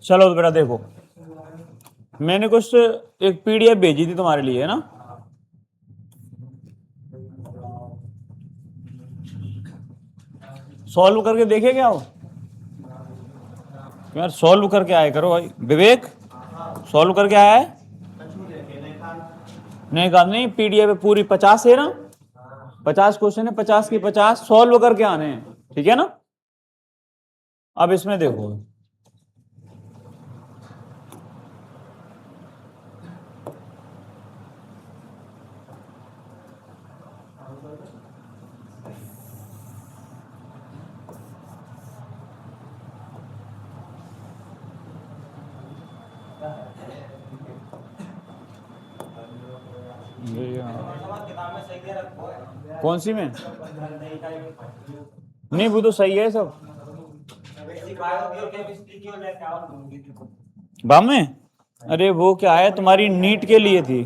चलो बेटा देखो, मैंने कुछ एक पीडीएफ भेजी थी तुम्हारे लिए, है ना। सॉल्व करके देखे क्या हो यार, सॉल्व करके आए करो भाई। विवेक सॉल्व करके आया है? नहीं कहा नहीं, पीडीएफ पूरी 50 है ना, 50 क्वेश्चन है, 50 की 50 सॉल्व करके आने हैं, ठीक है ना। अब इसमें देखो, कौन सी में? नहीं वो तो सही है सब। बाम में? अरे वो क्या है, तुम्हारी नीट के लिए थी,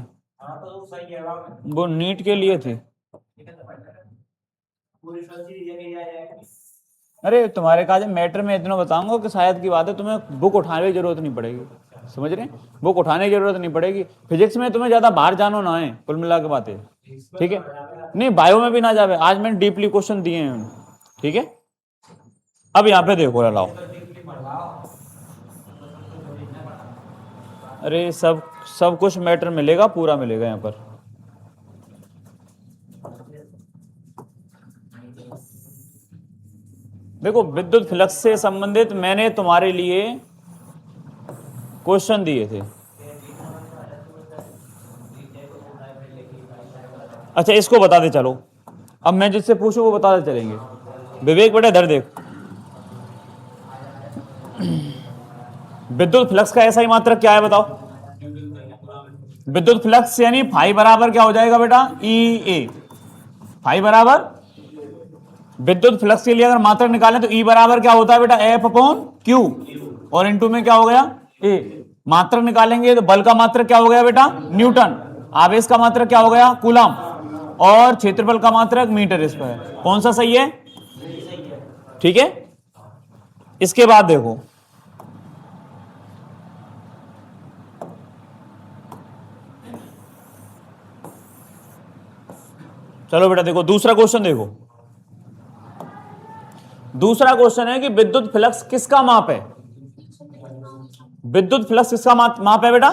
वो नीट के लिए थी। अरे तुम्हारे काज मैटर में इतना बताऊंगा कि शायद की बात है, तुम्हें बुक उठाने की जरूरत नहीं पड़ेगी, समझ रहे हैं, बुक उठाने की जरूरत नहीं पड़ेगी। फिजिक्स में तुम्हें ज्यादा बाहर जानो ना है, कुल मिला के बात है, ठीक है। नहीं बायो में भी ना जावे, आज मैंने डीपली क्वेश्चन दिए हैं, ठीक है। अब यहाँ पे देखो लाओ, अरे सब सब कुछ मैटर मिलेगा, पूरा मिलेगा यहाँ पर। देखो विद्युत फ्लक्स से संबंधित मैंने तुम्हारे लिए क्वेश्चन दिए थे। अच्छा इसको बता दे चलो, अब मैं जिससे पूछूं वो बता दे चलेंगे। विवेक बेटा इधर देख, विद्युत फ्लक्स का ऐसा ही मात्रक क्या है बताओ। विद्युत फ्लक्स यानी फाई बराबर क्या हो जाएगा बेटा, ई ए। फाई बराबर, विद्युत फ्लक्स के लिए अगर मात्रक निकालें तो ई बराबर क्या होता है बेटा, एफ अपॉन क्यू, और इनटू में क्या हो गया ए। मात्रक निकालेंगे तो बल का मात्रक क्या हो गया बेटा, न्यूटन। आवेश का मात्रक क्या हो गया, कूलम। और क्षेत्रफल का मात्रक मीटर स्क्वायर। कौन सा सही है, ठीक है। इसके बाद देखो, चलो बेटा देखो दूसरा क्वेश्चन देखो। दूसरा क्वेश्चन है कि विद्युत फ्लक्स किसका माप है। विद्युत फ्लक्स किसका माप है बेटा।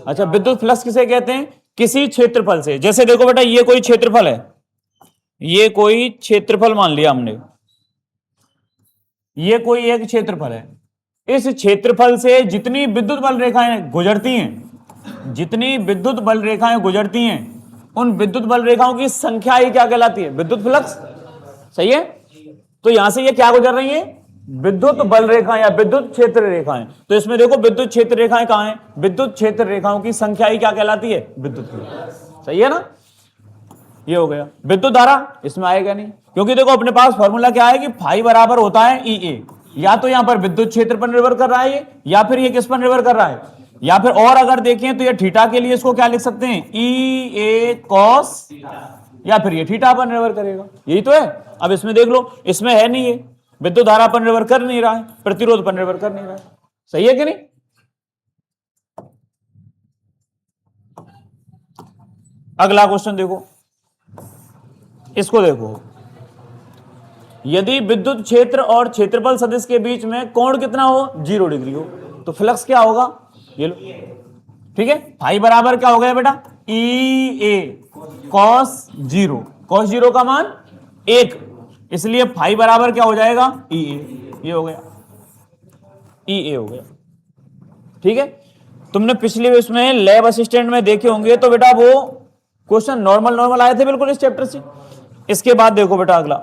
अच्छा विद्युत फ्लक्स किसे कहते हैं, किसी क्षेत्रफल से। जैसे देखो बेटा ये कोई क्षेत्रफल है, ये कोई क्षेत्रफल मान लिया हमने, ये कोई एक क्षेत्रफल है। इस क्षेत्रफल से जितनी विद्युत बल रेखाएं गुजरती हैं, जितनी विद्युत बल रेखाएं गुजरती हैं, उन विद्युत बल रेखाओं की संख्या ही क्या कहलाती है, विद्युत फ्लक्स। सही है। तो यहां से ये क्या गुजर रही है, विद्युत बल रेखाएं या विद्युत क्षेत्र रेखाएं। तो इसमें देखो विद्युत क्षेत्र रेखाएं कहां हैं, विद्युत क्षेत्र रेखाओं की संख्या ही क्या कहलाती है, विद्युत फ्लक्स। सही है ना। ये हो गया। विद्युत धारा इसमें आएगा नहीं, क्योंकि देखो अपने पास फॉर्मूला क्या है कि फाई बराबर होता है ई ए। या तो यहां पर विद्युत क्षेत्र पर निर्भर कर रहा है ये, या फिर ये किस पर निर्भर कर रहा है, या फिर और अगर देखें तो ये थीटा के लिए इसको क्या लिख सकते हैं, ई ए कॉस, या फिर ये थीटा पर निर्भर करेगा। यही तो है। अब इसमें देख लो, इसमें है नहीं, ये विद्युत धारा पर निर्भर कर नहीं रहा है, प्रतिरोध पर निर्भर कर नहीं रहा है। सही है कि नहीं। अगला क्वेश्चन देखो, इसको देखो, यदि विद्युत क्षेत्र और क्षेत्रफल सदिश के बीच में कोण कितना हो, 0 डिग्री हो, तो फ्लक्स क्या होगा, ये लो, ठीक है। फाई बराबर क्या हो गया बेटा, ई ए कॉस 0, कॉस 0 का मान 1, इसलिए फाई बराबर क्या हो जाएगा, ई ए। ये हो गया, ई ए हो गया, ठीक है। तुमने पिछले इसमें लैब असिस्टेंट में देखे होंगे, तो बेटा वो क्वेश्चन नॉर्मल आए थे बिल्कुल इस चैप्टर से। इसके बाद देखो बेटा अगला,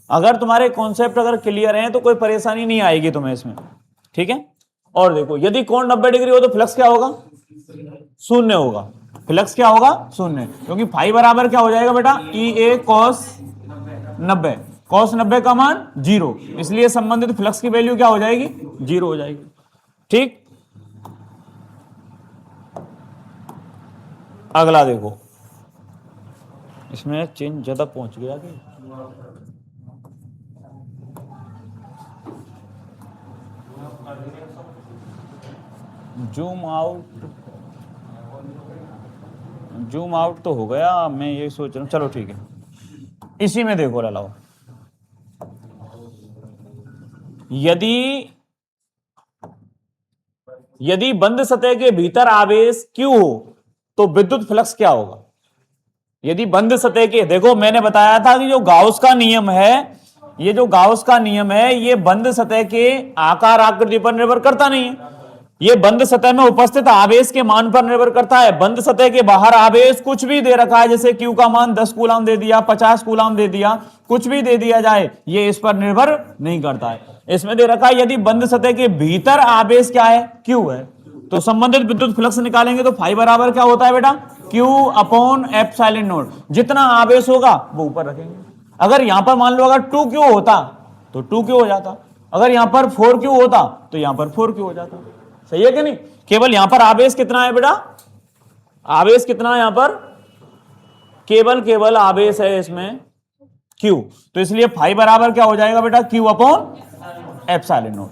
अगर तुम्हारे कॉन्सेप्ट अगर क्लियर हैं तो कोई परेशानी नहीं आएगी तुम्हें इसमें, ठीक है। और देखो यदि कोण 90 डिग्री हो तो फ्लक्स क्या होगा, 0 होगा। फ्लक्स क्या होगा, 0, क्योंकि फाई बराबर क्या हो जाएगा बेटा, ई ए कॉस 90, कॉस 90 का मान 0, इसलिए संबंधित फ्लक्स की वैल्यू क्या हो जाएगी, 0 हो जाएगी, ठीक। अगला देखो, इसमें चेंज ज्यादा पहुंच गया कि जूम आउट तो हो गया, मैं ये सोच रहा हूँ, चलो ठीक है। इसी में देखो लाओ, यदि बंद सतह के भीतर आवेश Q हो तो विद्युत फ्लक्स क्या होगा। यदि बंद सतह के, देखो मैंने बताया था कि जो गाउस का नियम है, ये जो गाउस का नियम है, ये बंद सतह के आकार आकृति पर निर्भर करता नहीं है, ये बंद सतह में उपस्थित आवेश के मान पर निर्भर करता है। बंद सतह के बाहर आवेश कुछ भी दे रखा है, जैसे Q का मान 10 कूलाम दे दिया, 50 कूलाम दे दिया, कुछ भी दे दिया जाए, ये इस पर निर्भर नहीं करता है। इसमें दे रखा है यदि बंद सतह के भीतर आवेश क्या है, Q है, तो संबंधित विद्युत फ्लक्स निकालेंगे तो फाई बराबर क्या होता है बेटा, Q अपॉन एप्सिलॉन नॉट। जितना आवेश होगा वो ऊपर रखेंगे। अगर यहां पर मान लो अगर 2Q होता तो 2Q हो जाता, अगर यहां पर 4Q होता तो यहां पर 4Q हो जाता। सही है कि नहीं। केवल यहां पर आवेश कितना है बेटा, आवेश कितना है यहां पर, केवल आवेश है इसमें Q, तो इसलिए फाई बराबर क्या हो जाएगा बेटा, Q अपॉन एप्सिलॉन नॉट।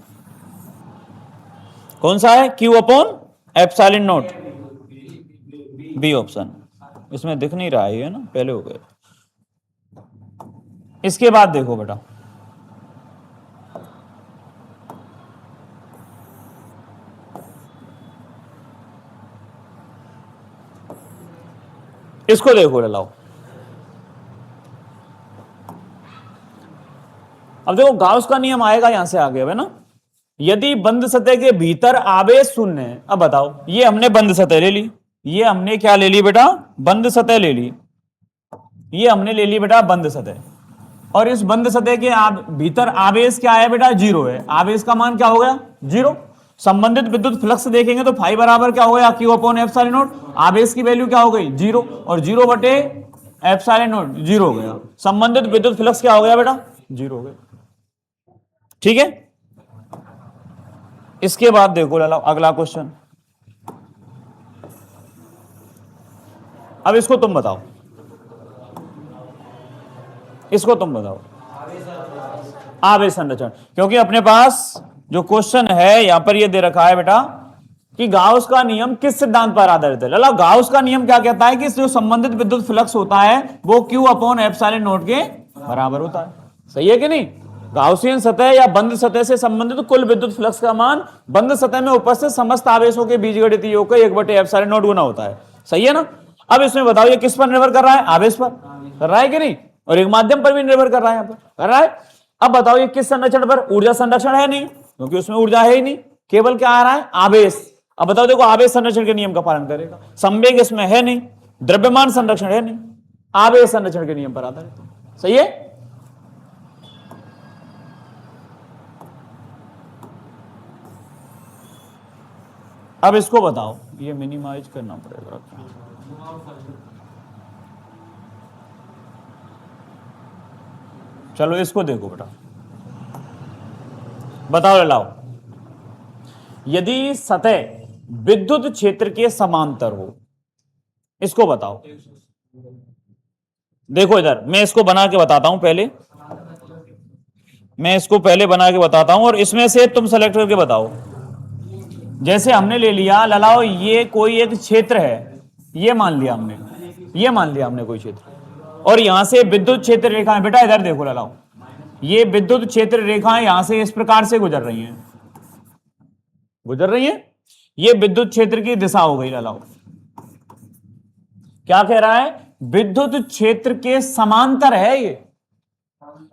कौन सा है, Q upon epsilon not, B option. इसमें दिख नहीं रहा है ना, पहले हो गए। इसके बाद देखो बेटा, इसको देखो लाओ। अब देखो गाउस का नियम आएगा यहां से आगे, है ना। यदि बंद सतह के भीतर आवेश शून्य है, अब बताओ, ये हमने बंद सतह ले ली, ये हमने क्या ले ली बेटा, बंद सतह ले ली, ये हमने ले ली बेटा बंद सतह, और इस बंद सतह के भीतर आवेश क्या है बेटा, जीरो है। आवेश का मान क्या हो गया, जीरो। संबंधित विद्युत फ्लक्स देखेंगे तो फाई बराबर क्या हो गया, Q अपॉन एप्सिलॉन नॉट। आवेश की वैल्यू क्या हो गई, जीरो, और जीरो बटे एप्सिलॉन नॉट, जीरो हो गया। संबंधित विद्युत फ्लक्स क्या हो गया बेटा, जीरो हो गया। ठीक है। इसके बाद देखो लाला अगला क्वेश्चन, अब इसको तुम बताओ, इसको तुम बताओ, आवेश संरक्षण। क्योंकि अपने पास जो क्वेश्चन है यहां पर ये दे रखा है बेटा कि गाउस का नियम किस सिद्धांत पर आधारित है। लाला गाउस का नियम क्या कहता है कि जो संबंधित विद्युत फ्लक्स होता है वो Q अपॉन एप्सिलॉन नॉट के बराबर होता है। सही है कि नहीं। गाउसियन सतह या बंद सतह से संबंधित कुल विद्युत फ्लक्स का मान बंद सतह में उपस्थित समस्त आवेशों के बीजगणितीय योग का 1/एप्सिलॉन नॉट गुना होता है। सही है ना। अब इसमें बताओ ये किस पर निर्भर कर रहा है, आवेश पर कर रहा है कि नहीं, और एक माध्यम पर भी निर्भर कर रहा है, यहां पर कर रहा है। अब बताओ ये किस संरक्षण पर, ऊर्जा संरक्षण है नहीं, क्योंकि उसमें ऊर्जा है ही नहीं, केवल क्या आ रहा है, आवेश। अब बताओ देखो आवेश संरक्षण के नियम का पालन करेगा, संवेग इसमें है नहीं, द्रव्यमान संरक्षण है नहीं, आवेश संरक्षण के नियम पर आधारित। सही है। अब इसको बताओ, ये मिनिमाइज करना पड़ेगा। चलो इसको देखो बेटा, बताओ लाओ, यदि सतह विद्युत क्षेत्र के समांतर हो, इसको बताओ। देखो इधर मैं इसको बना के बताता हूं, पहले मैं इसको पहले बना के बताता हूं और इसमें से तुम सेलेक्ट करके बताओ। जैसे हमने ले लिया ललाओ, ये कोई एक क्षेत्र है, ये मान लिया हमने, ये मान लिया हमने कोई क्षेत्र, और यहां से विद्युत क्षेत्र रेखाएं, बेटा इधर देखो ललाओ, ये विद्युत क्षेत्र रेखाएं यहां से इस प्रकार से गुजर रही हैं, गुजर रही हैं। ये विद्युत क्षेत्र की दिशा हो गई ललाओ। क्या कह रहा है, विद्युत क्षेत्र के समांतर है ये।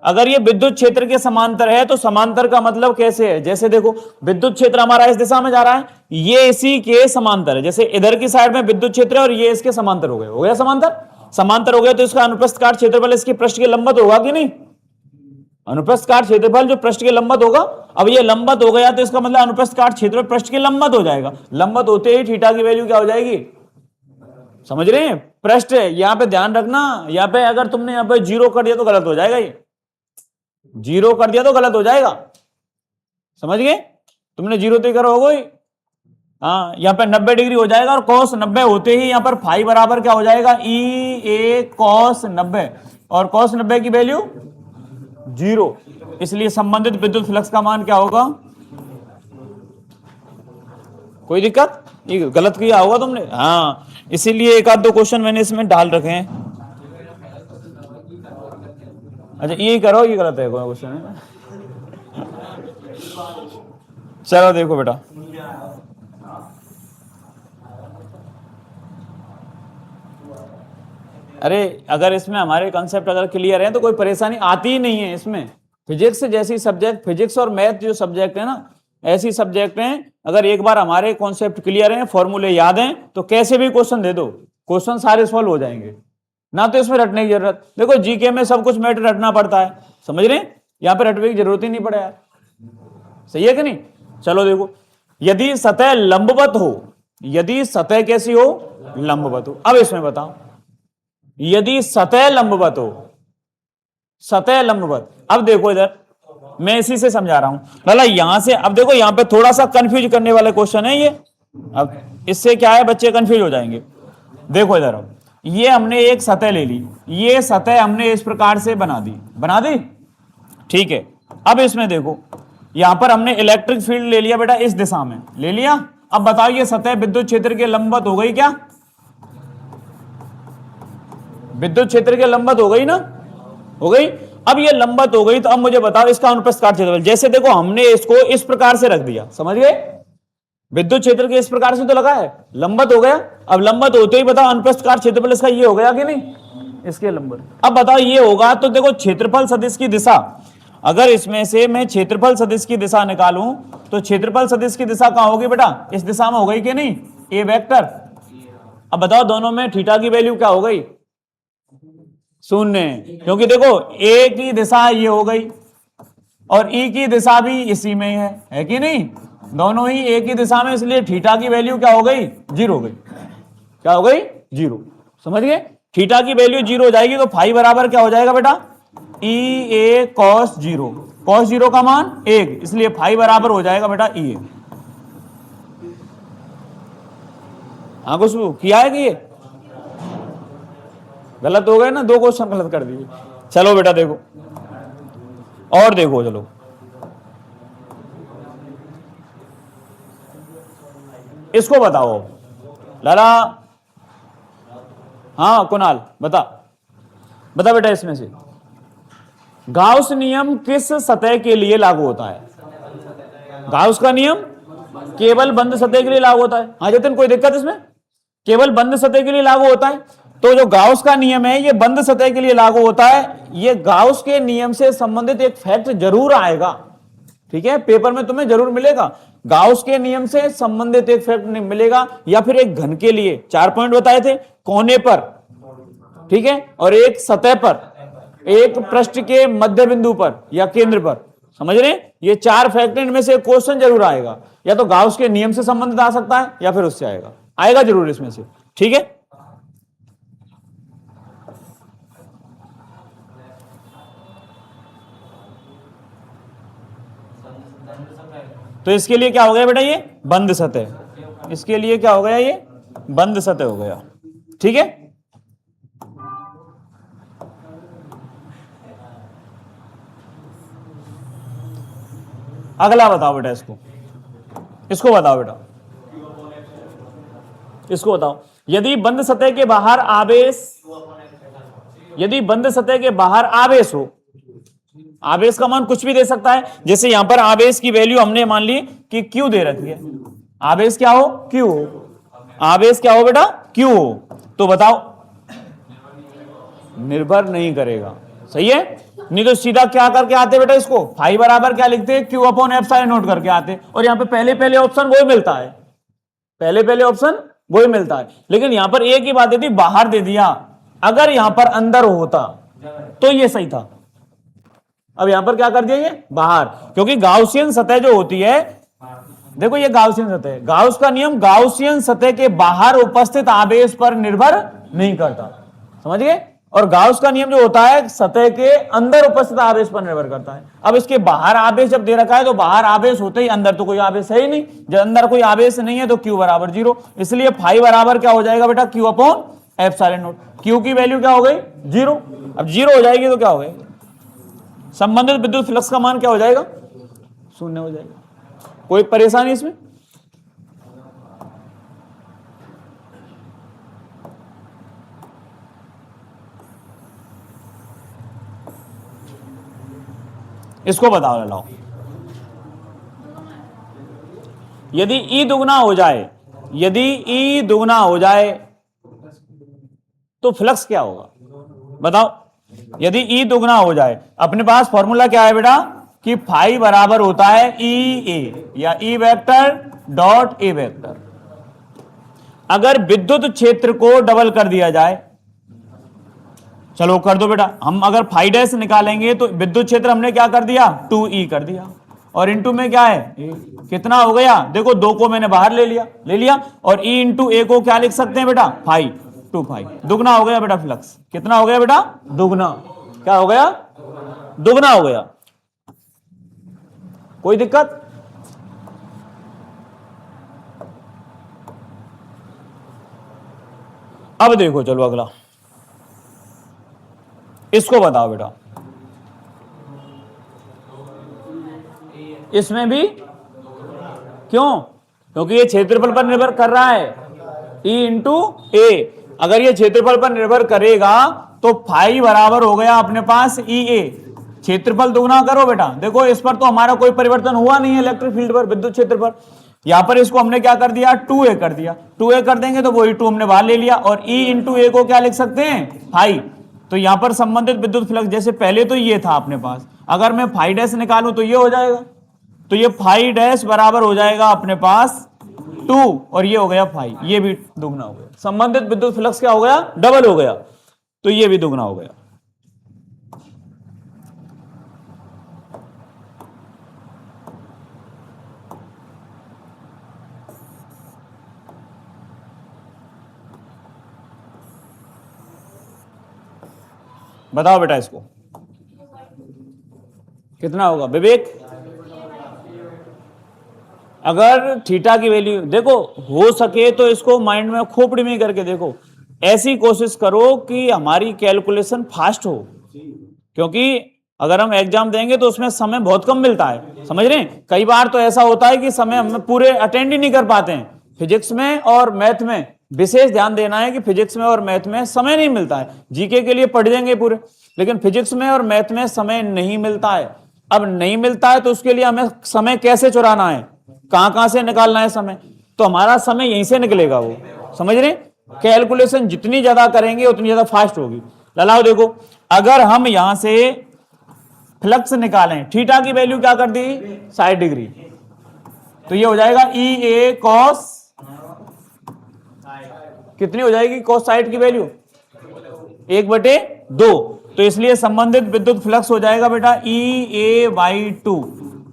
अगर ये विद्युत क्षेत्र के समांतर है तो समांतर का मतलब कैसे है, जैसे देखो विद्युत क्षेत्र हमारा इस दिशा में जा रहा है, ये इसी के समांतर है। जैसे इधर की साइड में विद्युत क्षेत्र है और ये इसके समांतर हो गए, हो गया समांतर। समांतर हो गया तो इसका अनुप्रस्थ काट क्षेत्रफल इसके पृष्ठ के लंबवत होगा कि नहीं, अनुप्रस्थ काट क्षेत्रफल जो पृष्ठ के लंबत होगा। अब ये लंबत हो गया तो इसका मतलब अनुप्रस्थ काट क्षेत्रफल पृष्ठ के लंबत हो जाएगा। लंबत होते ही थीटा की वैल्यू क्या हो जाएगी, समझ रहे हैं। पृष्ठ यहां पे ध्यान रखना, यहां पे अगर तुमने यहां पे जीरो कर दिया तो गलत हो जाएगा, ये जीरो कर दिया तो गलत हो जाएगा, समझ गए। तुमने जीरो तो करो होगा ही, हाँ, यहाँ पे 90 डिग्री हो जाएगा और cos 90 होते ही यहाँ पर फाई बराबर क्या हो जाएगा, ई ए cos 90, और cos 90 की वैल्यू 0, इसलिए संबंधित विद्युत फ्लक्स का मान क्या होगा। कोई दिक्कत, ये गलत किया होगा तुमने, हाँ, इसीलिए एक आध दो क्वेश्चन मैंने इसमें डाल रखे हैं। अच्छा ये करो, ये गलत है क्वेश्चन है। चलो देखो बेटा, अरे अगर इसमें हमारे कॉन्सेप्ट अगर क्लियर है तो कोई परेशानी आती ही नहीं है इसमें। फिजिक्स जैसी सब्जेक्ट, फिजिक्स और मैथ जो सब्जेक्ट है ना, ऐसी सब्जेक्ट हैं, अगर एक बार हमारे कॉन्सेप्ट क्लियर हैं, फॉर्मूले याद हैं, तो कैसे भी क्वेश्चन दे दो, क्वेश्चन सारे सॉल्व हो जाएंगे, ना तो इसमें रटने की जरूरत। देखो जीके में सब कुछ मैटर रटना पड़ता है, समझ रहे हैं, यहाँ पे रटने की जरूरत ही नहीं पड़े यार, सही है कि नहीं। चलो देखो, यदि सतह लंबवत हो, यदि सतह कैसी हो, लंबवत हो। अब इसमें बताओ, यदि सतह लंबवत हो, सतह लंबवत, अब देखो इधर मैं इसी से समझा रहा हूं लाला, यहां से अब देखो, यहां पे थोड़ा सा कंफ्यूज करने वाला क्वेश्चन है ये। अब इससे क्या है, बच्चे कंफ्यूज हो जाएंगे। देखो इधर, ये हमने एक सतह ले ली, ये सतह हमने इस प्रकार से बना दी, ठीक है। अब इसमें देखो, यहां पर हमने इलेक्ट्रिक फील्ड ले लिया बेटा, इस दिशा में ले लिया। अब बताओ ये सतह विद्युत क्षेत्र के लंबवत हो गई क्या, विद्युत क्षेत्र के लंबवत हो गई ना, हो गई। अब ये लंबवत हो गई, तो अब मुझे बताओ इसका अनुप्रस्थ काट क्षेत्रफल। जैसे देखो हमने इसको इस प्रकार से रख दिया, समझ गए, विद्युत क्षेत्र के इस प्रकार से तो लगा है, लंबवत हो गया। अब लंबवत होते ही बताओ अनुप्रस्थ काट क्षेत्रफल इसका ये हो गया कि नहीं, इसके लंबवत। अब बताओ ये होगा, तो देखो क्षेत्रफल सदिश की दिशा, अगर इसमें से मैं क्षेत्रफल सदिश की दिशा निकालूं, तो क्षेत्रफल सदिश की दिशा कहां होगी बेटा, इस दिशा में हो गई कि नहीं, ए वेक्टर। अब बताओ दोनों में थीटा की वैल्यू क्या हो गई, 0, क्योंकि देखो ए की दिशा ये हो गई और ई की दिशा भी इसी में है कि नहीं, दोनों ही ए की दिशा में, इसलिए थीटा की वैल्यू क्या हो गई, 0 हो गई। क्या हो गई, 0, समझ गए। थीटा की वैल्यू 0 हो जाएगी, तो फाई बराबर क्या हो जाएगा बेटा, ई ए कॉस 0, कॉस 0 का मान 1, इसलिए फाई बराबर हो जाएगा बेटा ई ए। हाँ कुछ किया है कि ये गलत हो गए ना, 2 क्वेश्चन गलत कर दिए। चलो बेटा देखो, और देखो, चलो इसको बताओ लाला। हाँ कुणाल बता बेटा, इसमें से गाउस नियम किस सतह के लिए लागू होता है, गाउस का नियम केवल बंद सतह के लिए लागू होता है। हाँ जतिन कोई दिक्कत इसमें, केवल बंद सतह के लिए लागू होता है। तो जो गाउस का नियम है ये बंद सतह के लिए लागू होता है। ये गाउस के नियम से संबंधित एक फैक्ट जरूर आएगा, ठीक है, पेपर में तुम्हें जरूर मिलेगा। गाउस के नियम से संबंधित एक फैक्ट मिलेगा, या फिर एक घन के लिए 4 पॉइंट बताए थे, कोने पर, ठीक है, और एक सतह पर, एक पृष्ठ के मध्य बिंदु पर या केंद्र पर, समझ रहे हैं, ये 4 फैक्टर इनमें से क्वेश्चन जरूर आएगा, या तो गाउस के नियम से संबंधित आ सकता है या फिर उससे आएगा जरूर इसमें से, ठीक है। तो इसके लिए क्या हो गया बेटा, ये बंद सतह, इसके लिए क्या हो गया, ये बंद सतह हो गया, ठीक है। अगला बताओ बेटा, इसको बताओ बेटा, इसको बताओ। यदि बंद सतह के बाहर आवेश, यदि बंद सतह के बाहर आवेश हो, आवेश का मान कुछ भी दे सकता है, जैसे यहां पर आवेश की वैल्यू हमने मान ली कि Q दे रखी है, आवेश क्या हो, Q हो, आवेश क्या हो बेटा, Q हो, तो बताओ निर्भर नहीं करेगा, सही है। नहीं तो सीधा क्या करके आते बेटा, इसको फाई बराबर क्या लिखते हैं, Q अपॉन एप्सिलॉन नोट करके आते, और यहां पे पहले ऑप्शन वही मिलता है, पहले ऑप्शन वही मिलता है। लेकिन यहां पर एक ही बात दे दी, बाहर दे दिया, अगर यहां पर अंदर होता तो ये सही था। अब यहां पर क्या कर दिया, ये बाहर, क्योंकि गाउसियन सतह जो होती है, देखो ये गाउसियन सतह है, गाउस का नियम गाउसियन सतह के बाहर उपस्थित आवेश पर निर्भर नहीं करता, समझ गए। और गाउस का नियम जो होता है सतह के अंदर उपस्थित आवेश पर निर्भर करता है। अब इसके बाहर आवेश जब दे रखा है तो बाहर आवेश होते ही अंदर तो कोई आवेश है ही नहीं, जब अंदर कोई आवेश नहीं है तो Q बराबर 0, इसलिए फाई बराबर क्या हो जाएगा बेटा, Q upon epsilon not. Q की वैल्यू क्या हो गई 0, अब 0 हो जाएगी तो क्या हो गई, संबंधित विद्युत फ्लक्स का मान क्या हो जाएगा, 0 हो जाएगा। कोई परेशानी इसमें? इसको बताओ लाओ, यदि E दुगना हो जाए, यदि E दुगना हो जाए तो फ्लक्स क्या होगा बताओ। यदि E दुगना हो जाए, अपने पास फॉर्मूला क्या है बेटा कि फाई बराबर होता है ई ए या E vector dot A vector. अगर विद्युत क्षेत्र को डबल कर दिया जाए, चलो कर दो बेटा, हम अगर फाई डैश निकालेंगे तो विद्युत क्षेत्र हमने क्या कर दिया 2E कर दिया, और इंटू में क्या है ए, कितना हो गया देखो, 2 को मैंने बाहर ले लिया और E इंटू ए को क्या लिख सकते हैं बेटा फाई, 2 फाई, दुगना हो गया बेटा फ्लक्स। कितना हो गया बेटा, दुगना। क्या हो गया, दुगना हो गया। कोई दिक्कत? अब देखो चलो अगला, इसको बताओ बेटा, इसमें भी क्यों, क्योंकि ये क्षेत्रफल पर निर्भर कर रहा है, E इंटू ए। अगर ये क्षेत्रफल पर निर्भर करेगा तो फाई बराबर हो गया अपने पास ई ए, क्षेत्रफल दुगना करो बेटा। देखो इस पर तो हमारा कोई परिवर्तन हुआ नहीं है इलेक्ट्रिक फील्ड पर, विद्युत क्षेत्र पर। यहां पर इसको हमने क्या कर दिया 2A कर दिया, 2A कर देंगे तो वही 2 हमने बाहर ले लिया, और E इंटू ए को क्या लिख सकते हैं फाई। तो यहां पर संबंधित विद्युत फ्लक्स, जैसे पहले तो ये था अपने पास, अगर मैं फाई डैश निकालूं तो ये हो जाएगा, तो ये फाई डैश बराबर हो जाएगा अपने पास 2, और ये हो गया फाई, ये भी दुगना हो गया। संबंधित विद्युत फ्लक्स क्या हो गया, डबल हो गया, तो ये भी दुगना हो गया। बताओ बेटा इसको कितना होगा विवेक। अगर थीटा की वैल्यू देखो, हो सके तो इसको माइंड में खोपड़ी में करके देखो, ऐसी कोशिश करो कि हमारी कैलकुलेशन फास्ट हो, क्योंकि अगर हम एग्जाम देंगे तो उसमें समय बहुत कम मिलता है, समझ रहे हैं। कई बार तो ऐसा होता है कि समय हम पूरे अटेंड ही नहीं कर पाते हैं। फिजिक्स में और मैथ में विशेष ध्यान देना है कि फिजिक्स में और मैथ में समय नहीं मिलता है। जीके के लिए पढ़ देंगे पूरे, लेकिन फिजिक्स में और मैथ में समय नहीं मिलता है। अब नहीं मिलता है तो उसके लिए हमें समय कैसे चुराना है, कहां से निकालना है समय, तो हमारा समय यहीं से निकलेगा वो, समझ रहे। कैलकुलेशन जितनी ज्यादा करेंगे उतनी ज्यादा फास्ट होगी। लाओ देखो, अगर हम यहां से फ्लक्स निकालें, थीटा की वैल्यू क्या कर दी 60 डिग्री, तो ये हो जाएगा ई ए कॉस, कितनी हो जाएगी कॉस 60 की वैल्यू 1/2, तो इसलिए संबंधित विद्युत फ्लक्स हो जाएगा बेटा ई ए बाई 2,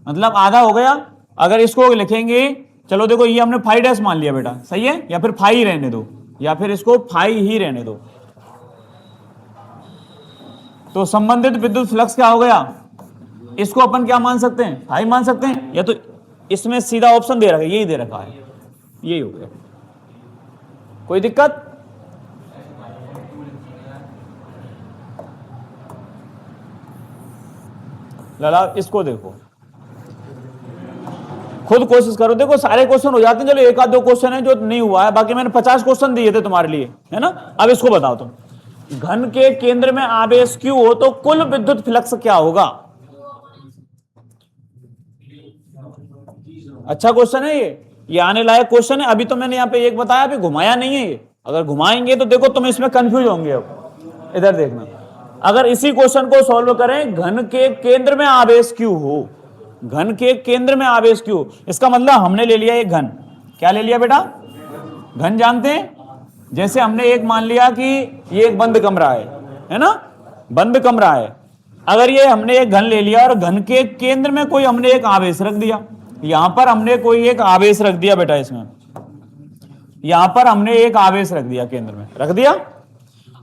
मतलब आधा हो गया। अगर इसको लिखेंगे, चलो देखो ये हमने फाई डैश मान लिया बेटा, सही है, या फिर फाई रहने दो, या फिर इसको फाई ही रहने दो, तो संबंधित विद्युत फ्लक्स क्या हो गया, इसको अपन क्या मान सकते हैं फाई मान सकते हैं, या तो इसमें सीधा ऑप्शन दे रखा है, यही दे रखा है, यही हो गया। कोई दिक्कत? लला इसको देखो, खुद कोशिश करो, देखो सारे क्वेश्चन हो जाते हैं, चलो एक आध दो क्वेश्चन है जो नहीं हुआ है, बाकी मैंने 50 क्वेश्चन दिए थे तुम्हारे लिए, है ना। अब इसको बताओ तुम, घन के केंद्र में आवेश Q हो तो कुल विद्युत फ्लक्स क्या होगा। अच्छा क्वेश्चन है ये आने लायक क्वेश्चन है। अभी तो मैंने यहाँ पे एक बताया, अभी घुमाया नहीं है ये, अगर घुमाएंगे तो देखो तुम इसमें कंफ्यूज होंगे। अब इधर देखना, अगर इसी क्वेश्चन को सॉल्व करें, घन के केंद्र में आवेश Q हो, घन के केंद्र में आवेश Q, इसका मतलब हमने ले लिया एक घन, क्या ले लिया बेटा, घन जानते हैं, जैसे हमने एक मान लिया कि ये एक बंद कमरा है ना, बंद कमरा है। अगर ये हमने एक घन ले लिया और घन के केंद्र में कोई हमने एक आवेश रख दिया, यहां पर हमने कोई एक आवेश रख दिया बेटा, इसमें यहां पर हमने एक आवेश रख दिया, केंद्र में रख दिया।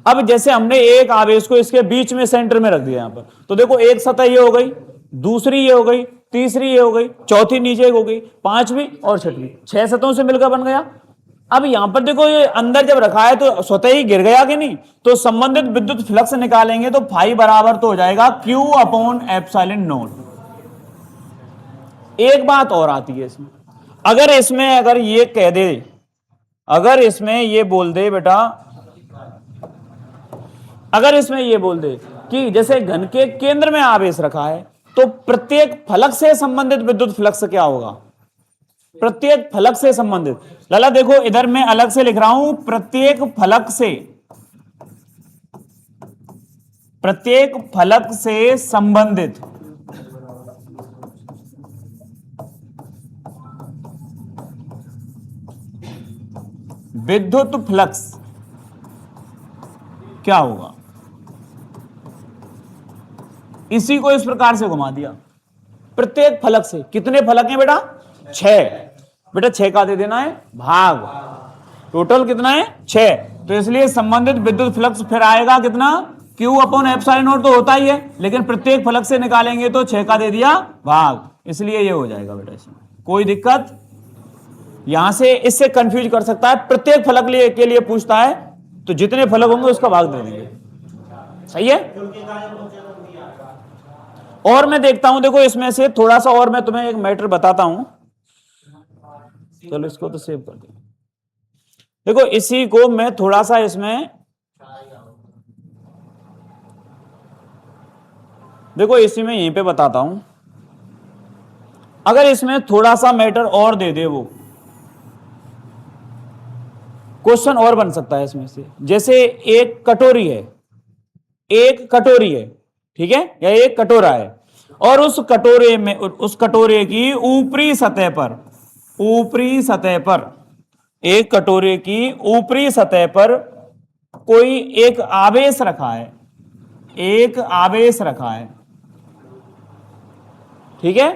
अब जैसे हमने एक आवेश को इसके बीच में सेंटर में रख दिया यहां पर, तो देखो एक सतह ये हो गई, दूसरी ये हो गई, तीसरी ये हो गई, चौथी नीचे हो गई, पांचवी और छठवीं, 6 सतहों से मिलकर बन गया। अब यहां पर देखो ये अंदर जब रखा है तो स्वतः ही गिर गया कि नहीं, तो संबंधित विद्युत फ्लक्स निकालेंगे तो फाई बराबर तो हो जाएगा Q अपॉन एप्सिलॉन नॉट। एक बात और आती है इसमें, अगर इसमें अगर ये कह दे, अगर इसमें ये बोल दे बेटा, अगर इसमें ये बोल दे कि जैसे घन के केंद्र में आवेश रखा है तो प्रत्येक फलक से संबंधित विद्युत फ्लक्स क्या होगा, प्रत्येक फलक से संबंधित। लाला देखो इधर मैं अलग से लिख रहा हूं, प्रत्येक फलक से, प्रत्येक फलक से संबंधित विद्युत फ्लक्स क्या होगा। इसी को इस प्रकार से घुमा दिया, प्रत्येक फलक से, कितने फलक हैं बेटा, 6, बेटा 6 का दे देना है भाग, टोटल कितना है 6, तो इसलिए संबंधित विद्युत फ्लक्स फिर आएगा कितना, Q अपॉन एप्सिलॉन नॉट तो होता ही है, लेकिन प्रत्येक फलक से निकालेंगे तो 6 का दे दिया भाग, इसलिए ये हो जाएगा बेटा। इसमें कोई दिक्कत, यहां से इससे कंफ्यूज कर सकता है, प्रत्येक फलक के लिए पूछता है तो जितने फलक होंगे उसका भाग दे देंगे, सही है। और मैं देखता हूं, देखो इसमें से थोड़ा सा और मैं तुम्हें एक मैटर बताता हूं, चलो इसको तो सेव कर दो। देखो इसी को मैं थोड़ा सा इसमें, देखो इसी में यहीं पे बताता हूं, अगर इसमें थोड़ा सा मैटर और दे दे, वो क्वेश्चन और बन सकता है इसमें से। जैसे एक कटोरी है, एक कटोरी है, ठीक है, या एक कटोरा है, और उस कटोरे में, उस कटोरे की ऊपरी सतह पर, ऊपरी सतह पर, एक कटोरे की ऊपरी सतह पर कोई एक आवेश रखा है, एक आवेश रखा है, ठीक है।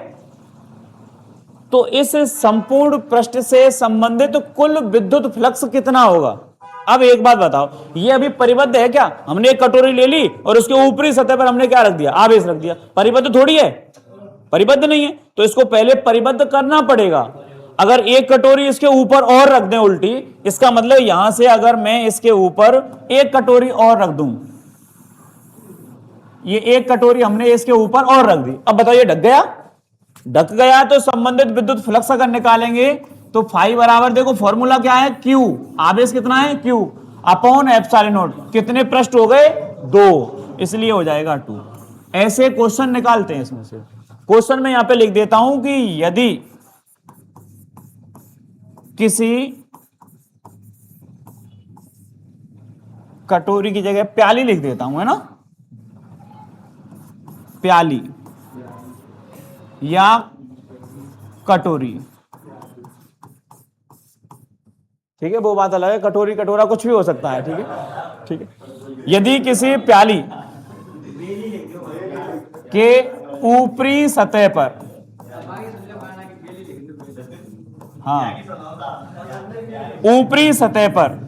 तो इस संपूर्ण पृष्ठ से संबंधित कुल विद्युत फ्लक्स कितना होगा। अब एक बात बताओ, ये अभी परिबद्ध है क्या, हमने एक कटोरी ले ली और उसके ऊपरी सतह पर हमने क्या रख दिया, आवेश रख दिया, परिबद्ध थोड़ी है, परिबद्ध नहीं है, तो इसको पहले परिबद्ध करना पड़ेगा। अगर एक कटोरी इसके ऊपर और रख दें उल्टी, इसका मतलब यहां से अगर मैं इसके ऊपर एक कटोरी और रख दूं, ये एक कटोरी हमने इसके ऊपर और रख दी, अब बताइए ढक गया, ढक गया, तो संबंधित विद्युत फ्लक्स अगर निकालेंगे तो फाई बराबर, देखो फॉर्मूला क्या है, Q, आवेश कितना है Q अपॉन एप्सिलॉन नॉट, कितने पृष्ठ हो गए 2, इसलिए हो जाएगा 2। ऐसे क्वेश्चन निकालते हैं इसमें से। क्वेश्चन में यहां पे लिख देता हूं कि यदि किसी कटोरी की जगह प्याली लिख देता हूं, है ना, प्याली या कटोरी, ठीक है, वो बात अलग है, कटोरी कटोरा कुछ भी हो सकता है, ठीक है, ठीक है। यदि किसी प्याली के ऊपरी सतह पर, हाँ, ऊपरी सतह पर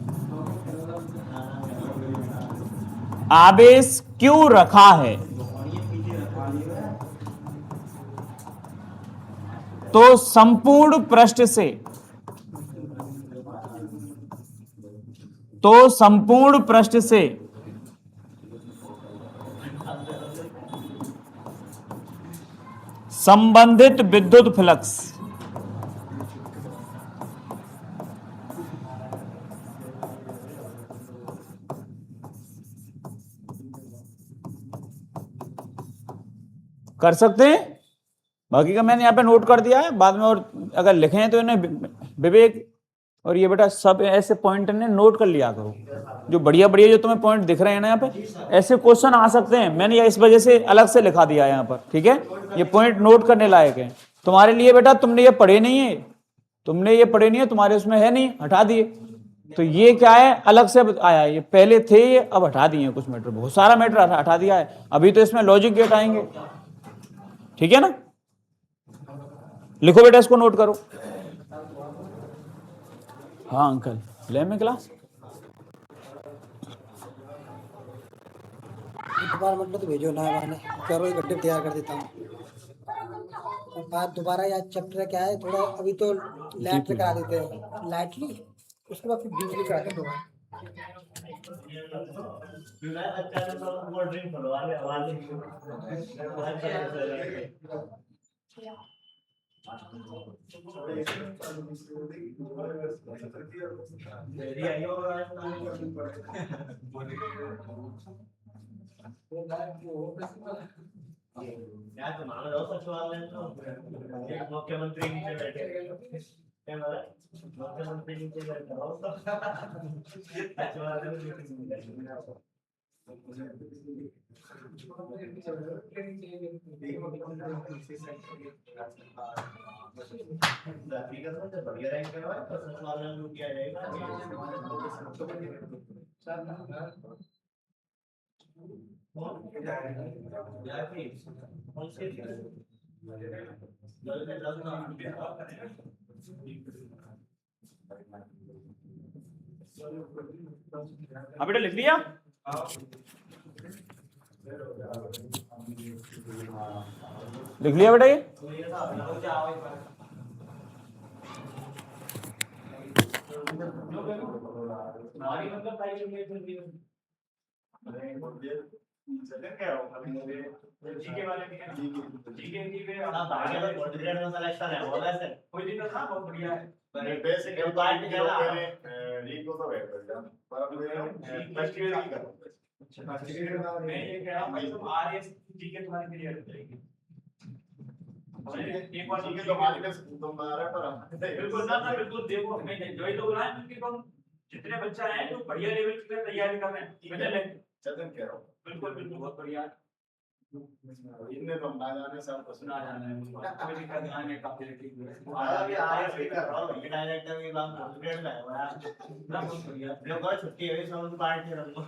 आवेश Q रखा है, तो संपूर्ण पृष्ठ से, तो संपूर्ण पृष्ठ से संबंधित विद्युत फ्लक्स कर सकते हैं। बाकी का मैंने यहां पे नोट कर दिया है, बाद में और अगर लिखे हैं तो इन्हें विवेक और ये बेटा सब ऐसे पॉइंट ने नोट कर लिया करो, जो बढ़िया बढ़िया जो तुम्हें पॉइंट दिख रहे हैं ना यहाँ पे, ऐसे क्वेश्चन आ सकते हैं, मैंने इस वजह से अलग से लिखा दिया है यहाँ पर, ठीक है। ये पॉइंट नोट करने लायक है तुम्हारे लिए बेटा, तुमने ये पढ़े नहीं है, तुमने ये पढ़े नहीं है, तुम्हारे उसमें है नहीं, हटा दिए, तो ये क्या है अलग से आया है, ये पहले थे ये, अब हटा दिए कुछ मैटर, बहुत सारा मैटर हटा दिया है, अभी तो इसमें लॉजिक गेट आएंगे, ठीक है ना। लिखो बेटा, इसको नोट करो। हाँ अंकल, ले में क्लास, दोबारा मतलब तो भेजो ना मैंने करो, एक घंटे में तैयार कर देता हूँ। और बात दोबारा यार चैप्टर क्या है, थोड़ा अभी तो लाइट करा देते हैं लाइटली, उसके बाद फिर डीपली कराते हैं दोबारा। मुख्यमंत्री नीचे बैठे, मुख्यमंत्री नीचे बढ़िया रैंक किया बेटा लिख लिया? लिख लिया बेटा ये? बिल्कुल देखो, मैं तो बोला जितने बच्चा है जो बढ़िया लेवल की तैयारी कर रहे हैं, बिल्कुल बिल्कुल बहुत बढ़िया। इतने तो ना जाने सब कुछ ना जाने, कोई दिक्कत नहीं है। काफी अभी आया भी कर रहा हूं, ये डायरेक्टर के नाम कॉन्फिडेंट है यार, बहुत बढ़िया। जो कोई छुट्टी है सब पार्ट के रखो।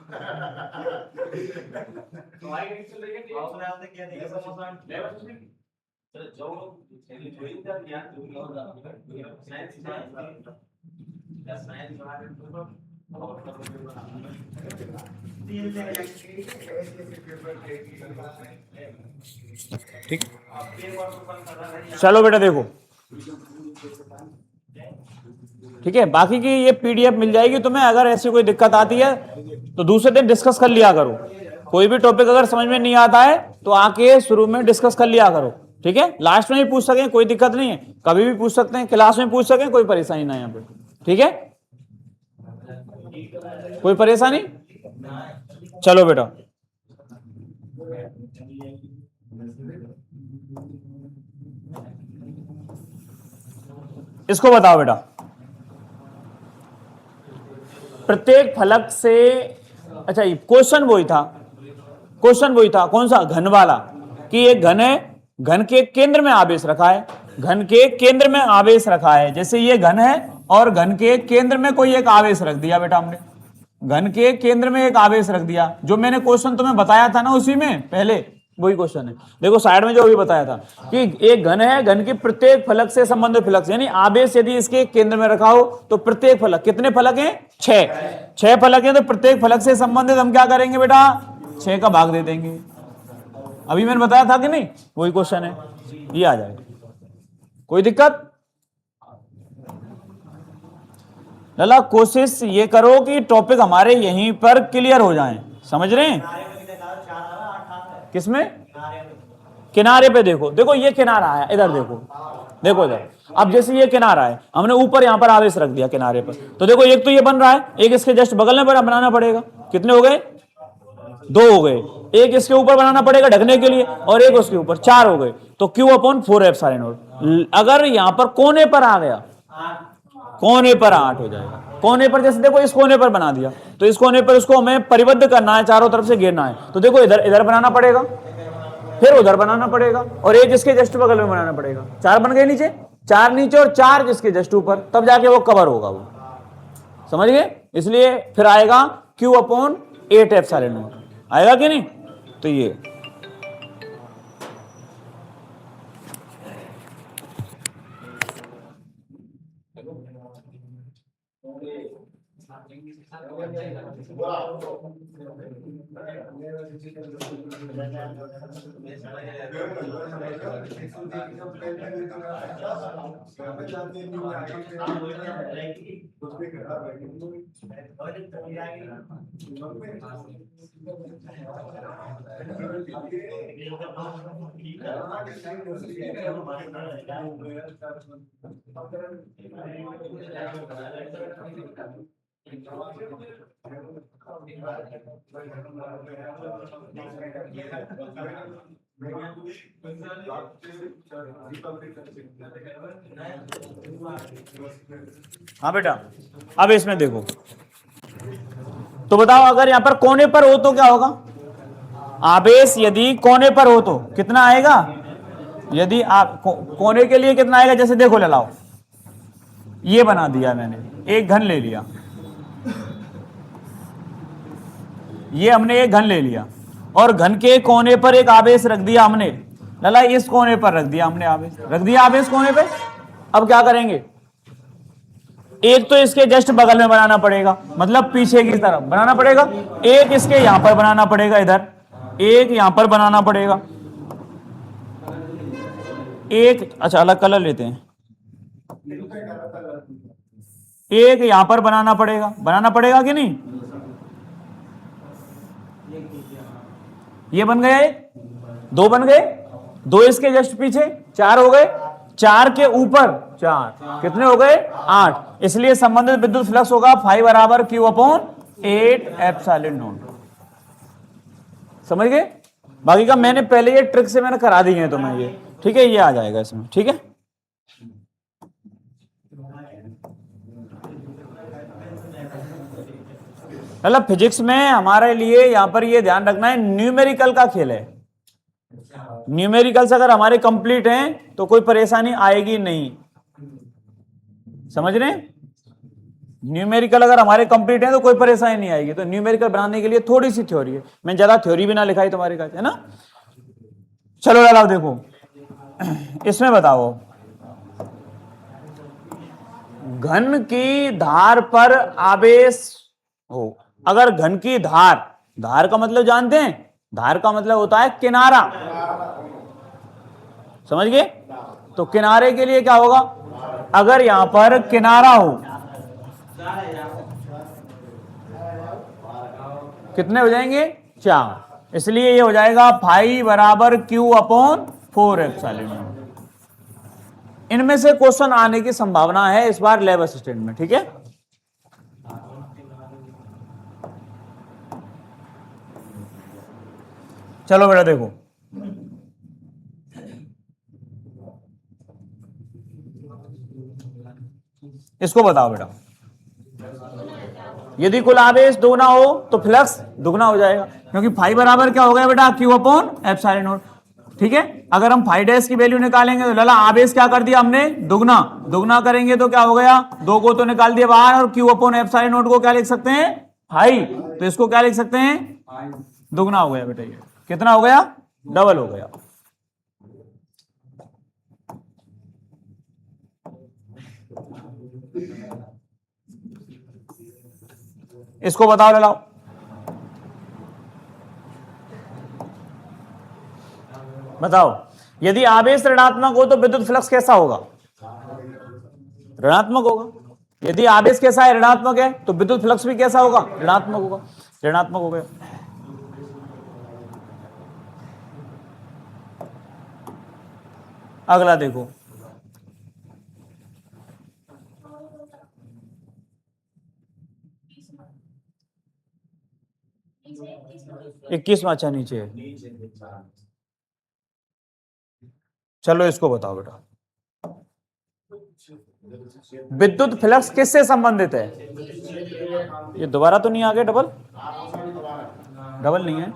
तुम्हारी कैसी चल रही है? आपने आपने क्या दिया समोसा लेवल में? चलो जो जोइन कर दिया साइंस साइंस ठीक। चलो बेटा देखो, ठीक है, बाकी की ये पीडीएफ मिल जाएगी तुम्हें। अगर ऐसी कोई दिक्कत आती है तो दूसरे दिन डिस्कस कर लिया करो। कोई भी टॉपिक अगर समझ में नहीं आता है तो आके शुरू में डिस्कस कर लिया करो, ठीक है। लास्ट में भी पूछ सकें, कोई दिक्कत नहीं है, कभी भी पूछ सकते हैं, क्लास में पूछ सकें, कोई परेशानी ना यहाँ पे, ठीक है। कोई परेशानी? चलो बेटा, इसको बताओ बेटा, प्रत्येक फलक से, अच्छा ये क्वेश्चन वही था, क्वेश्चन वही था, कौन सा? घन वाला, कि एक घन है, घन के केंद्र में आवेश रखा है, घन के केंद्र में आवेश रखा है। जैसे ये घन है और घन के केंद्र में कोई एक आवेश रख दिया बेटा, हमने घन के केंद्र में एक आवेश रख दिया। जो मैंने क्वेश्चन तुम्हें बताया था ना उसी में पहले, वही क्वेश्चन है। देखो साइड में जो अभी बताया था कि एक घन है, घन के प्रत्येक फलक से संबंधित फलक, यानी आवेश यदि इसके केंद्र में रखा हो तो प्रत्येक फलक, कितने फलक हैं? 6 फलक हैं, तो प्रत्येक फलक से संबंधित हम क्या करेंगे बेटा? 6 का भाग दे देंगे। अभी मैंने बताया था कि नहीं, वही क्वेश्चन है, ये आ जाएगा। कोई दिक्कत? लला कोशिश ये करो कि टॉपिक हमारे यहीं पर क्लियर हो जाएं, समझ रहे हैं? किसमें? किनारे पे देखो, देखो ये किनारा है, इधर देखो, देखो इधर। अब जैसे ये किनारा है, हमने ऊपर यहां पर आवेश रख दिया किनारे पर, तो देखो एक तो ये बन रहा है, एक इसके जस्ट बगल में बनाना पड़ेगा। कितने हो गए? 2 हो गए। एक इसके ऊपर बनाना पड़ेगा ढकने के लिए, और एक उसके ऊपर, 4 हो गए। तो Q/4f। अगर यहां पर कोने पर आ गया, कोने पर 8 हो जाएगा। कोने पर, जैसे देखो इस कोने पर बना दिया, तो इस कोने पर इसको हमें परिबद्ध करना है, चारों तरफ से घेरना है, तो देखो इधर इधर बनाना पड़ेगा, फिर उधर बनाना पड़ेगा, और एक इसके जस्ट बगल में बनाना पड़ेगा। 4 बन गए नीचे, 4 नीचे और 4 जिसके जस्ट ऊपर, तब जाके वो कवर होगा, वो समझ गए। इसलिए फिर आएगा Q/8f, आएगा कि नहीं? तो ये हाँ बेटा, अब इसमें देखो, तो बताओ अगर यहां पर कोने पर हो तो क्या होगा? आवेश यदि कोने पर हो तो कितना आएगा? यदि आप कोने के लिए कितना आएगा? जैसे देखो ले लाओ, ये बना दिया मैंने, एक घन ले लिया, ये हमने एक घन ले लिया, और घन के कोने पर एक आवेश रख दिया हमने। लला इस कोने पर रख दिया हमने आवेश, रख दिया आवेश कोने पे। अब क्या करेंगे? एक तो इसके जस्ट बगल में बनाना पड़ेगा, मतलब पीछे की तरफ बनाना पड़ेगा। एक इसके यहां पर बनाना पड़ेगा, इधर एक यहां पर बनाना पड़ेगा, एक, अच्छा अलग कलर लेते हैं, एक यहां पर बनाना पड़ेगा कि नहीं? ये बन गया, एक, दो बन गए, दो इसके जस्ट पीछे, चार हो गए, चार के ऊपर चार, कितने हो गए? 8। इसलिए संबंधित विद्युत फ्लक्स होगा फाई बराबर Q अपॉन 8 एप्सिलॉन नॉट। समझ गए? बाकी का मैंने पहले ये ट्रिक से मैंने करा दी है तो मैं ये, ठीक है, ये आ जाएगा इसमें, ठीक है। मतलब फिजिक्स में हमारे लिए यहां पर ये ध्यान रखना है, न्यूमेरिकल का खेल है। न्यूमेरिकल्स अगर हमारे कंप्लीट हैं तो कोई परेशानी आएगी नहीं, समझ रहे हैं? न्यूमेरिकल अगर हमारे कंप्लीट हैं तो कोई परेशानी नहीं आएगी। तो न्यूमेरिकल बनाने के लिए थोड़ी सी थ्योरी है, मैं ज्यादा थ्योरी भी ना लिखाई तुम्हारे का, है ना। चलो लाओ देखो, इसमें बताओ, घन की धार पर आवेश हो, अगर घन की धार, धार का मतलब जानते हैं? धार का मतलब होता है किनारा, समझ गए? तो किनारे के लिए क्या होगा? अगर यहां पर किनारा हो, कितने हो जाएंगे? 4। इसलिए ये हो जाएगा फाई बराबर Q अपॉन 4 एप्सिलॉन। इनमें से क्वेश्चन आने की संभावना है इस बार लैब असिस्टेंट में, ठीक है। चलो बेटा देखो, इसको बताओ बेटा, यदि कुल आवेश दोगुना हो तो फ्लक्स दुगना हो जाएगा, क्योंकि फाई बराबर क्या हो गया बेटा? Q अपॉन एप्सिलॉन नॉट, ठीक है। अगर हम फाई डैश की वैल्यू निकालेंगे तो लला आवेश क्या कर दिया हमने? दुगना, दुगना करेंगे तो क्या हो गया? 2 को तो निकाल दिया बाहर, और Q अपॉन एप्सिलॉन नॉट को क्या लिख सकते हैं? फाई, तो इसको क्या लिख सकते हैं? दुगना हो गया बेटा, ये कितना हो गया? डबल हो गया। इसको बताओ ले लाओ, बताओ यदि आवेश ऋणात्मक हो तो विद्युत फ्लक्स कैसा होगा? ऋणात्मक होगा। यदि आवेश कैसा है? ऋणात्मक है, तो विद्युत फ्लक्स भी कैसा होगा? ऋणात्मक होगा। ऋणात्मक हो गया। अगला देखो, इक्कीसवां, अच्छा नीचे है। चलो इसको बताओ बेटा, विद्युत फ्लक्स किससे संबंधित है? ये दोबारा तो नहीं आ गया? डबल, डबल नहीं है,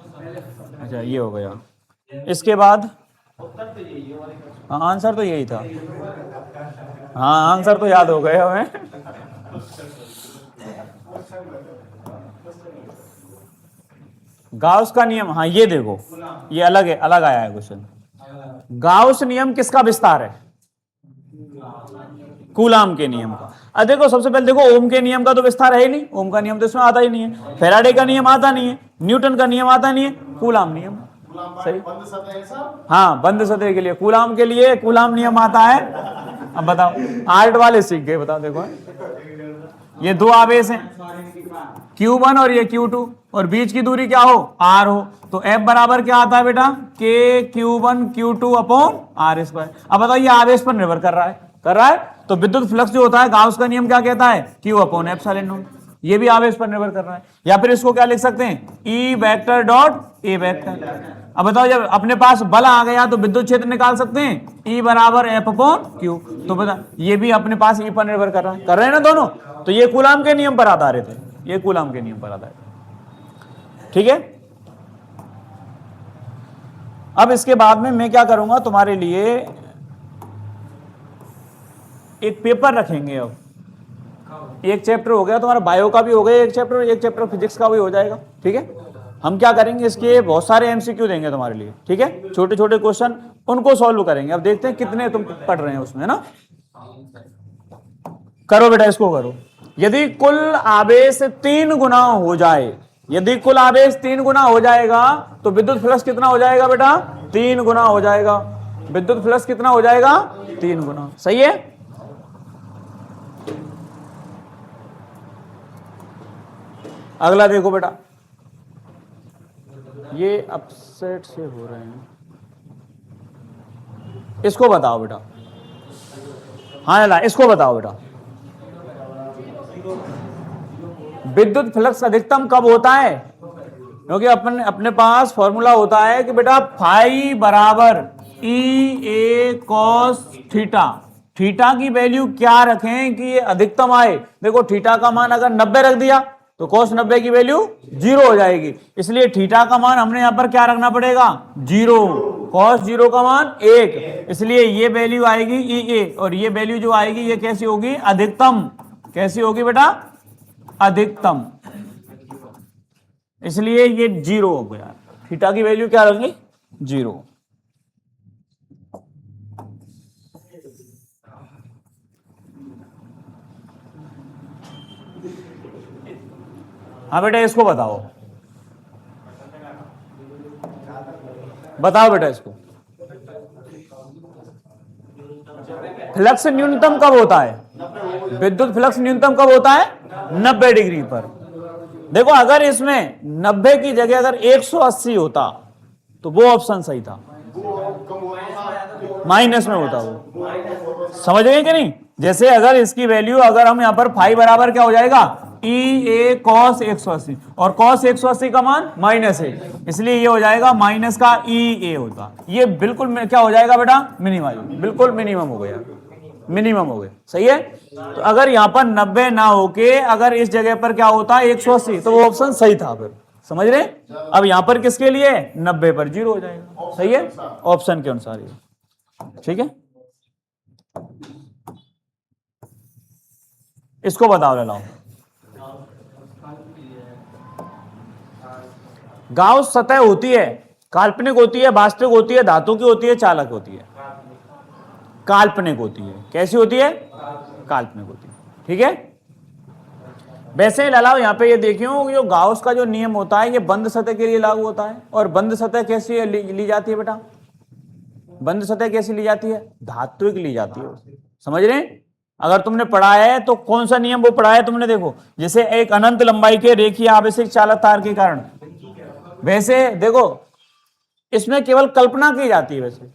अच्छा ये हो गया। इसके बाद हाँ आंसर तो यही था, हाँ आंसर तो याद हो गए हमें। गाउस का नियम, हाँ ये देखो, ये अलग है, अलग आया है क्वेश्चन। गाउस नियम किसका विस्तार है? कूलाम के नियम का। अब देखो सबसे पहले देखो ओम के नियम का तो विस्तार है ही नहीं, ओम का नियम तो इसमें आता ही नहीं है, फैराडे का नियम आता नहीं है, न्यूटन का नियम आता नहीं है, कूलाम नियम सही। हाँ, बंद सतह के लिए कूलाम के लिए कूलाम नियम आता है। अब बताओ, आर्ट वाले सीख गए, बताओ देखो ये दो आवेश हैं Q1 और ये Q2 और बीच की दूरी क्या हो R हो, तो F बराबर क्या आता है बेटा K Q1 Q2 upon R square. अब बताओ ये आवेश पर निर्भर कर रहा है तो विद्युत फ्लक्स जो होता है गाउस का नियम क्या कहता है Q अपॉन एप्सिलॉन नॉट, ये भी आवेश पर निर्भर कर रहा है। या फिर इसको क्या लिख सकते हैं E vector dot A vector. अब बताओ जब अपने पास बल आ गया तो विद्युत क्षेत्र निकाल सकते हैं E बराबर F अपॉन Q, तो बता ये भी अपने पास E पर निर्भर कर रहे हैं ना दोनों, तो ये कूलाम के नियम पर आधारित है, ये कूलाम के नियम पर आधारित है। ठीक है, अब इसके बाद में मैं क्या करूंगा तुम्हारे लिए एक पेपर रखेंगे। अब एक चैप्टर हो गया तुम्हारा बायो का भी हो गया एक चैप्टर फिजिक्स का भी हो जाएगा। ठीक है, हम क्या करेंगे इसके बहुत सारे एमसीक्यू देंगे तुम्हारे लिए। ठीक है, छोटे छोटे क्वेश्चन उनको सॉल्व करेंगे। अब देखते हैं कितने तुम पढ़ रहे हैं उसमें, ना करो बेटा इसको करो। यदि कुल आवेश 3 गुना हो जाए, यदि कुल आवेश 3 गुना हो जाएगा तो विद्युत फ्लक्स कितना हो जाएगा बेटा 3 गुना हो जाएगा। विद्युत फ्लक्स कितना हो जाएगा 3 गुना। सही है, अगला देखो बेटा, ये अपसेट से हो रहे हैं, इसको बताओ बेटा। हाँ ला इसको बताओ बेटा, विद्युत फ्लक्स अधिकतम कब होता है? क्योंकि अपने पास फॉर्मूला होता है कि बेटा फाई बराबर ई ए कॉस थीटा। थीटा की वैल्यू क्या रखें कि ये अधिकतम आए? देखो थीटा का मान अगर 90 रख दिया तो कॉस 90 की वैल्यू 0 हो जाएगी, इसलिए थीटा का मान हमने यहां पर क्या रखना पड़ेगा 0, कॉस 0 का मान 1, इसलिए ये वैल्यू आएगी ई ए, और ये वैल्यू जो आएगी ये कैसी होगी अधिकतम। कैसी होगी बेटा अधिकतम, इसलिए ये 0 हो गया। थीटा की वैल्यू क्या रखेंगे 0। हाँ बेटा इसको बताओ, बताओ बेटा इसको, फ्लक्स न्यूनतम कब होता है? विद्युत फ्लक्स न्यूनतम कब होता है 90 डिग्री पर। देखो अगर इसमें 90 की जगह अगर 180 होता तो वो ऑप्शन सही था, माइनस में होता वो। समझ गए कि नहीं? जैसे अगर इसकी वैल्यू अगर हम यहां पर फाई बराबर क्या हो जाएगा ई ए कॉस 180, और कॉस 180 का मान माइनस है, इसलिए ये हो जाएगा माइनस का ई ए होता। ये बिल्कुल क्या हो जाएगा बेटा मिनिमम, बिल्कुल मिनिमम हो गया, मिनिमम हो गया। सही है, तो अगर यहां पर 90 ना होके अगर इस जगह पर क्या होता 180 तो वो ऑप्शन सही था। फिर समझ रहे? अब यहां पर किसके लिए 90 पर 0 हो जाएगा। सही है, ऑप्शन के अनुसार ही। ठीक है, इसको बताओ लाओ। गाउस सतह होती है, काल्पनिक होती है, वास्तविक होती है, धातु की होती है, चालक होती है। काल्पनिक होती है। कैसी होती है? काल्पनिक होती है। ठीक है, वैसे लालाओ यहां पे ये देखियो जो गाउस का जो नियम होता है ये बंद सतह के लिए लागू होता है। और बंद सतह कैसी ली जाती है बेटा? बंद सतह कैसी ली जाती है? धात्विक ली जाती है। समझ रहे हैं? अगर तुमने पढ़ा है तो कौन सा नियम वो पढ़ा है तुमने? देखो जैसे एक अनंत लंबाई के रेखीय आवेशित चालक तार के कारण, वैसे देखो इसमें केवल कल्पना की जाती है, वैसे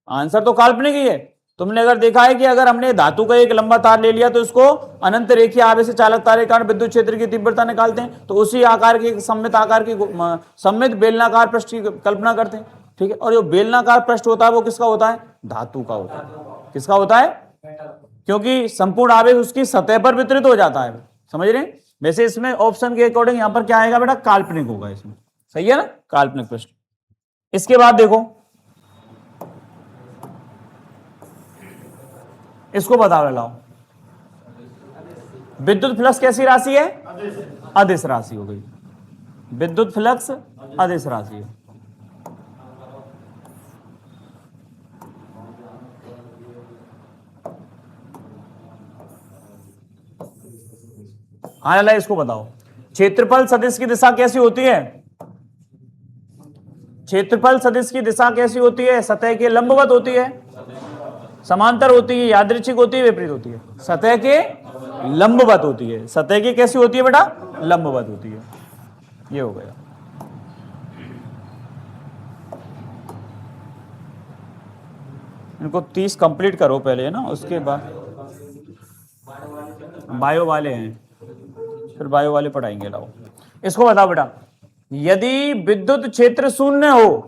आंसर तो काल्पनिक ही है। तुमने अगर देखा है कि अगर हमने धातु का एक लंबा तार ले लिया तो इसको अनंत रेखीय आवेशित चालक तार के कारण विद्युत क्षेत्र की तीव्रता निकालते हैं, तो उसी आकार की सममित आकार की सममित बेलनाकार पृष्ठ की कल्पना करते हैं। ठीक है, और जो बेलनाकार पृष्ठ होता है वो किसका होता है? धातु का होता है। किसका होता है? क्योंकि संपूर्ण आवेश उसकी सतह पर वितरित हो जाता है। समझ रहे हैं? वैसे इसमें ऑप्शन के अकॉर्डिंग यहां पर क्या आएगा बेटा? काल्पनिक होगा इसमें। सही है ना, काल्पनिक पृष्ठ। इसके बाद देखो इसको बता लाओ, विद्युत फ्लक्स कैसी राशि है? अदिश राशि हो गई। विद्युत फ्लक्स अदिश राशि है। हाँ लाला, इसको बताओ, क्षेत्रफल सदिश की दिशा कैसी होती है? क्षेत्रफल सदिश की दिशा कैसी होती है? सतह के लंबवत होती है, समांतर होती है, यादृच्छिक होती है, विपरीत होती है? सतह के लंबवत होती है। सतह की कैसी होती है बेटा? लंबवत होती है। ये हो गया। इनको 30 कंप्लीट करो पहले, है ना, उसके बाद बायो वाले हैं, फिर बायो वाले पढ़ाएंगे। लाओ इसको बताओ बेटा, यदि विद्युत क्षेत्र शून्य हो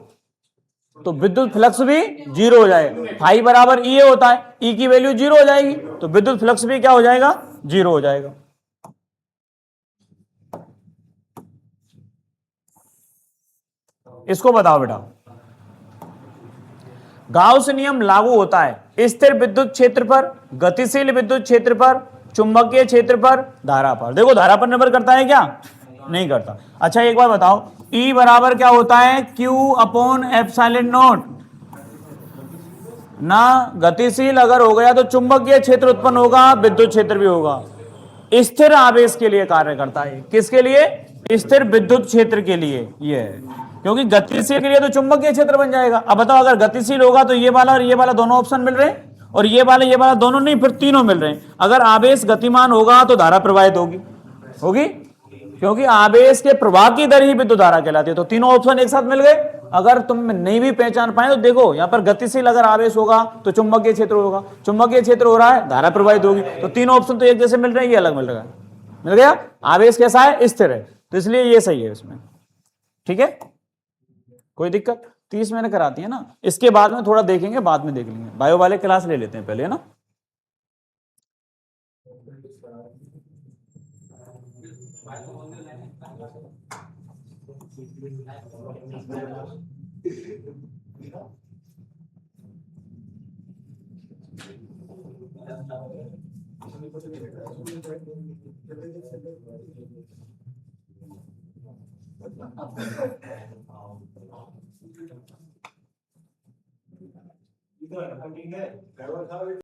तो विद्युत फ्लक्स भी जीरो हो जाएगा। फाई बराबर ई होता है, ई की वैल्यू जीरो हो जाएगी, तो विद्युत फ्लक्स भी क्या हो जाएगा? जीरो हो जाएगा। इसको बताओ बेटा, गाउस नियम लागू होता है स्थिर विद्युत क्षेत्र पर, गतिशील विद्युत क्षेत्र पर, चुंबकीय क्षेत्र पर, धारा पर। देखो धारा पर निर्भर करता है क्या? नहीं करता। अच्छा एक बार बताओ, E बराबर क्या होता है? Q upon epsilon not. ना गतिशील अगर हो गया तो चुंबकीय क्षेत्र उत्पन्न होगा, विद्युत क्षेत्र भी होगा। स्थिर आवेश के लिए कार्य करता है। किसके लिए? स्थिर विद्युत क्षेत्र के लिए। ये है, क्योंकि गतिशील के लिए तो चुंबकीय क्षेत्र बन जाएगा। अब बताओ, अगर गतिशील होगा तो ये वाला और ये वाला दोनों ऑप्शन मिल रहे हैं, और ये वाला दोनों नहीं, फिर तीनों मिल रहे हैं। अगर आवेश गतिमान होगा तो धारा प्रवाहित होगी, होगी, क्योंकि आवेश के प्रवाह की दर ही विद्युत धारा कहलाती है। तो तीनों ऑप्शन एक साथ मिल गए। अगर तुम नहीं भी पहचान पाए तो देखो, यहां पर गतिशील अगर आवेश होगा तो चुंबकीय क्षेत्र होगा, चुंबकीय क्षेत्र हो रहा है, धारा प्रवाहित होगी। तो तीनों ऑप्शन तो एक जैसे मिल रहे हैं, ये अलग मिल रहा है। मिल गया? आवेश कैसा है? स्थिर है, तो इसलिए ये सही है इसमें। ठीक है, कोई दिक्कत? 30 मैंने कराती है ना, इसके बाद में थोड़ा देखेंगे, बाद में देख लेंगे। बायो वाले क्लास ले लेते हैं पहले, है ना।